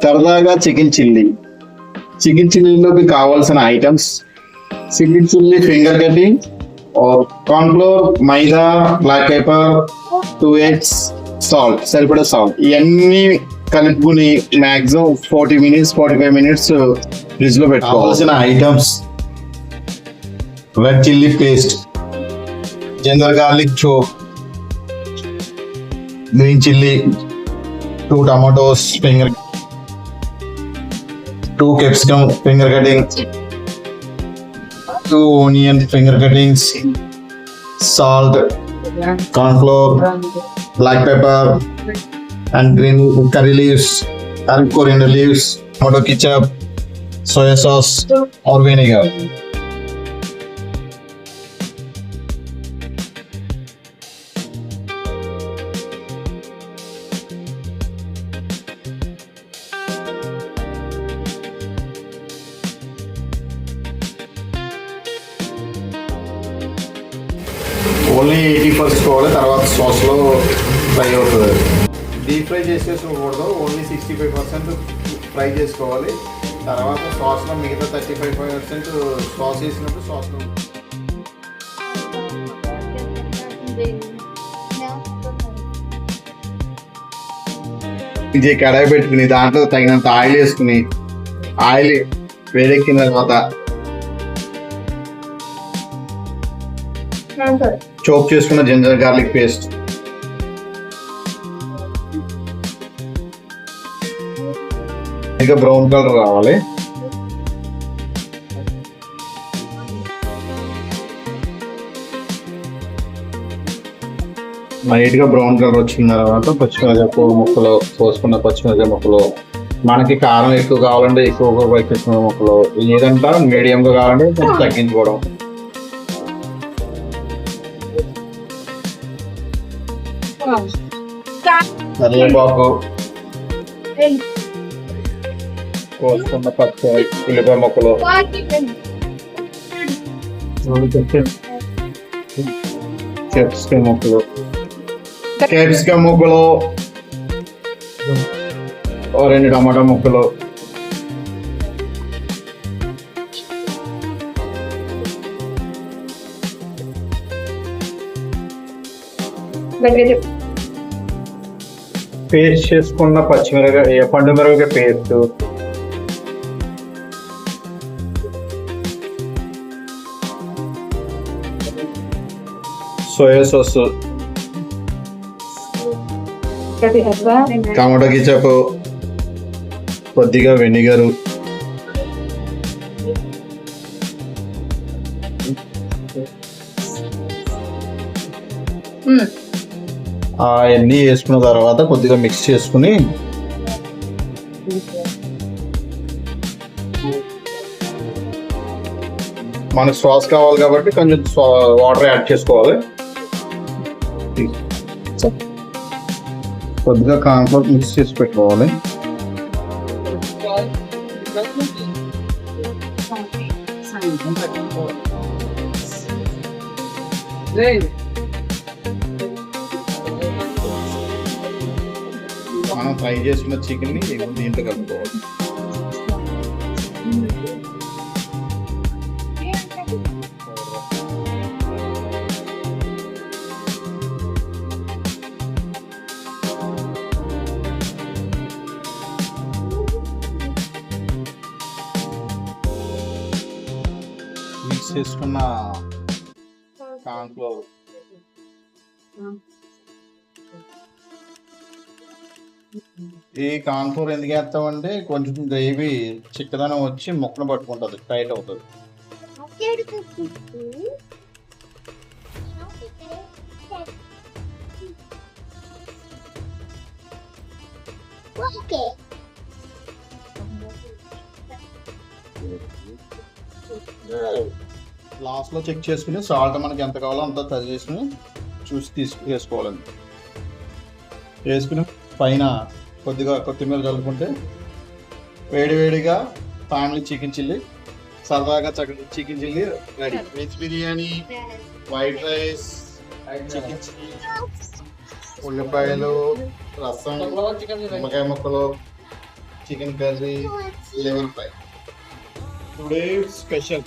సరదాగా chicken chilli. Chicken చిల్లీలోకి కావాల్సిన items: chicken chilli finger cutting, cornflour, maida, black pepper, 2 eggs, salt, సరిపడా salt. ఇవన్నీ కలుపుకుని మాక్సిమం 45 minutes ఫ్రిడ్జ్ లో పెట్టుకోవాల్సిన items: red chilli paste, ginger garlic chop, green chilli, 2 tomatoes finger, 2 capsicum finger cutting, 2 onion finger cuttings, salt, corn flour, black pepper and green curry leaves and coriander leaves, tomato ketchup, soya sauce or vinegar. Only 80% చేసుకోవాలి, తర్వాత సాస్లో fry అవుతుంది. Deep fry చేసేసుకోకూడదు, only 65% fry చేసుకోవాలి. తర్వాత సాస్లో మిగతా 35% sauce వేసినప్పుడు సాస్లో ఇది కడాయి పెట్టుకుని దాంట్లో తగినంత ఆయిల్ వేసుకుని, ఆయిల్ వేడెక్కిన తర్వాత చోప్ చేసుకున్న జింజర్ గార్లిక్ పేస్ట్, ఇంకా బ్రౌన్ కలర్ రావాలి. లైట్ గా బ్రౌన్ కలర్ వచ్చిన తర్వాత పచ్చిమిరపకాయ ముక్కలు కోసుకున్న పచ్చిమిరపకాయ ముక్కలు, మనకి కారం ఎక్కువ కావాలంటే ఎక్కువగా పచ్చిమిరపకాయ ముక్కలు, లేదంటే మీడియంగా కావాలంటే కొంచెం తగ్గించుకోవడం. కరివేపాకు, కోసుకున్న పచ్చి ఉల్లిపాయ ముక్కలు, క్యాప్సికమ్ ముక్కలు, 2 టమాటా ముక్కలు, పేస్ట్ చేసుకున్న పచ్చిమిరపకాయ పండు మిరపకాయ paste, soya sauce, tomato ketchup, కొద్దిగా వెనిగరు, అవన్నీ వేసుకున్న తర్వాత కొద్దిగా మిక్స్ చేసుకుని మనకు సాస్ కావాలి కాబట్టి కొంచెం వాటర్ యాడ్ చేసుకోవాలి. కొద్దిగా కార్న్ఫ్లోర్ మిక్స్ చేసి పెట్టుకోవాలి. మనం ఫ్రై చేసుకున్న చికెన్ ని దీంట్లో కలుపుకోవాలి. మిక్స్ చేసుకున్న కార్న్ఫ్లోర్, ఈ కార్న్ఫ్లోర్ ఎందుకు వేస్తామంటే కొంచెం గ్రేవీ చిక్కదనం వచ్చి ముక్కను పట్టుకుంటుంది, టైట్ అవుతుంది. లాస్ట్ లో చెక్ చేసుకుని సాల్ట్ మనకి ఎంత కావాలో అంత తడి చేసుకుని చూసి వేసుకోవాలండి. వేసుకుని పైన కొద్దిగా కొత్తిమీర చల్లుకుంటే వేడివేడిగా ఫ్యామిలీ చికెన్ చిల్లీ, సరదాగా chicken chilli ready. Veg biryani, white rice, chicken chilli, ఉల్లిపాయలు, రసం, నిమ్మకాయ ముక్కలు, chicken curry, liver fry. Today special